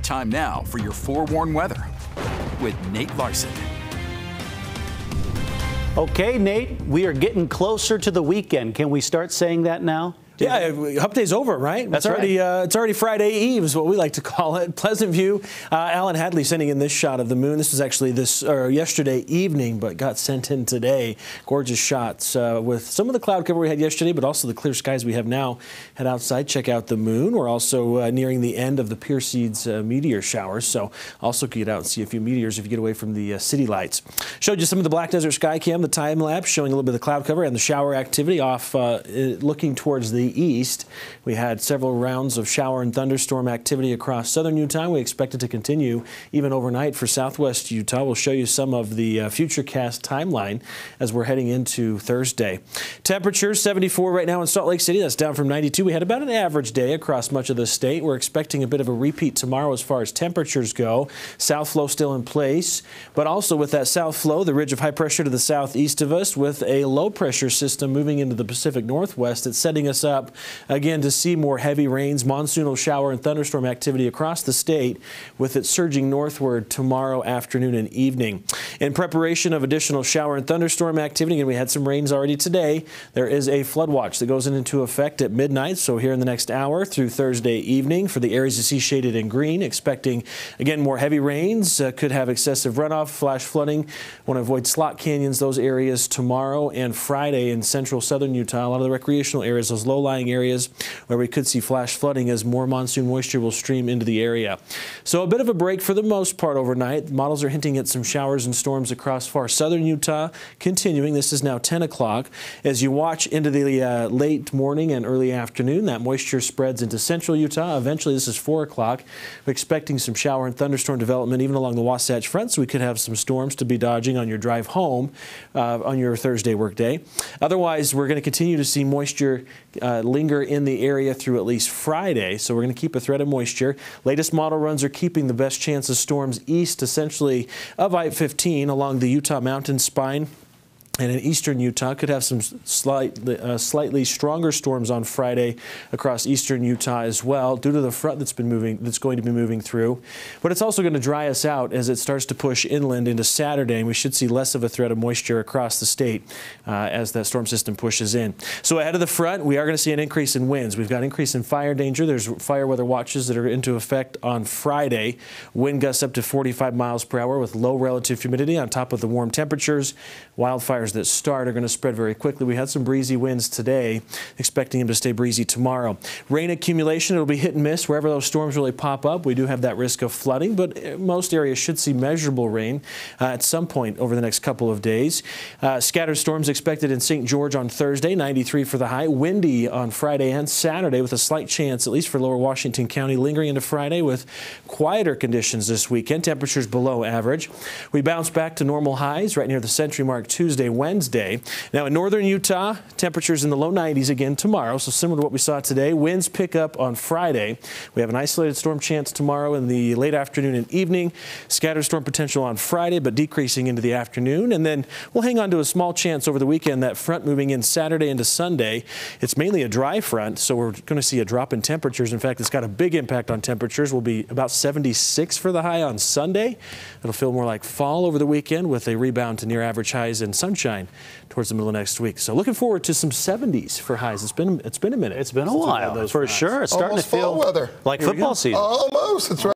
Time now for your forewarned weather with Nate Larsen. Okay, Nate, we are getting closer to the weekend. Can we start saying that now? Yeah, Hump Day's over, right? That's It's already Friday Eve is what we like to call it. Pleasant View. Alan Hadley sending in this shot of the moon. This was actually yesterday evening, but got sent in today. Gorgeous shots with some of the cloud cover we had yesterday, but also the clear skies we have now. Head outside, check out the moon. We're also nearing the end of the Perseids meteor showers, so also get out and see a few meteors if you get away from the city lights. Showed you some of the Black Desert Sky Cam, the time lapse, showing a little bit of the cloud cover and the shower activity off looking towards the east. We had several rounds of shower and thunderstorm activity across southern Utah. We expect it to continue even overnight for southwest Utah. We'll show you some of the futurecast timeline as we're heading into Thursday. Temperatures 74 right now in Salt Lake City. That's down from 92. We had about an average day across much of the state. We're expecting a bit of a repeat tomorrow as far as temperatures go. South flow still in place, but also with that south flow, the ridge of high pressure to the southeast of us with a low pressure system moving into the Pacific Northwest. It's setting us up again to see more heavy rains, monsoonal shower and thunderstorm activity across the state, with it surging northward tomorrow afternoon and evening. In preparation of additional shower and thunderstorm activity, and we had some rains already today, there is a flood watch that goes into effect at midnight. So here in the next hour through Thursday evening for the areas you see shaded in green, expecting again more heavy rains, could have excessive runoff, flash flooding. Want to avoid slot canyons, those areas tomorrow and Friday in central southern Utah. A lot of the recreational areas, those low-lying areas where we could see flash flooding as more monsoon moisture will stream into the area. So a bit of a break for the most part overnight. Models are hinting at some showers and storms across far southern Utah continuing. This is now 10 o'clock. As you watch into the late morning and early afternoon, that moisture spreads into central Utah. Eventually, this is 4 o'clock. We're expecting some shower and thunderstorm development even along the Wasatch Front, so we could have some storms to be dodging on your drive home on your Thursday workday. Otherwise, we're going to continue to see moisture linger in the area through at least Friday, so we're going to keep a threat of moisture. Latest model runs are keeping the best chance of storms east, essentially, of I-15 along the Utah mountain spine. And in eastern Utah, could have some slightly stronger storms on Friday across eastern Utah as well, due to the front that's going to be moving through. But it's also going to dry us out as it starts to push inland into Saturday, and we should see less of a threat of moisture across the state as that storm system pushes in. So ahead of the front, we are going to see an increase in winds. We've got an increase in fire danger. There's fire weather watches that are into effect on Friday. Wind gusts up to 45 miles per hour with low relative humidity on top of the warm temperatures. Wildfires that start are going to spread very quickly. We had some breezy winds today, expecting them to stay breezy tomorrow. Rain accumulation, it'll be hit and miss wherever those storms really pop up. We do have that risk of flooding, but most areas should see measurable rain at some point over the next couple of days. Scattered storms expected in St. George on Thursday, 93 for the high. Windy on Friday and Saturday with a slight chance, at least for lower Washington County, lingering into Friday with quieter conditions this weekend. Temperatures below average. We bounce back to normal highs right near the century mark Tuesday, Wednesday. Now in northern Utah, temperatures in the low 90s again tomorrow, so similar to what we saw today. Winds pick up on Friday. We have an isolated storm chance tomorrow in the late afternoon and evening. Scattered storm potential on Friday, but decreasing into the afternoon. And then we'll hang on to a small chance over the weekend. That front moving in Saturday into Sunday. It's mainly a dry front, so we're going to see a drop in temperatures. In fact, it's got a big impact on temperatures. We'll be about 76 for the high on Sunday. It'll feel more like fall over the weekend with a rebound to near average highs and sunshine towards the middle of next week. So looking forward to some 70s for highs. It's been a minute. It's been a while, for sure. It's starting Almost to feel fall weather. like football season. Almost. That's right.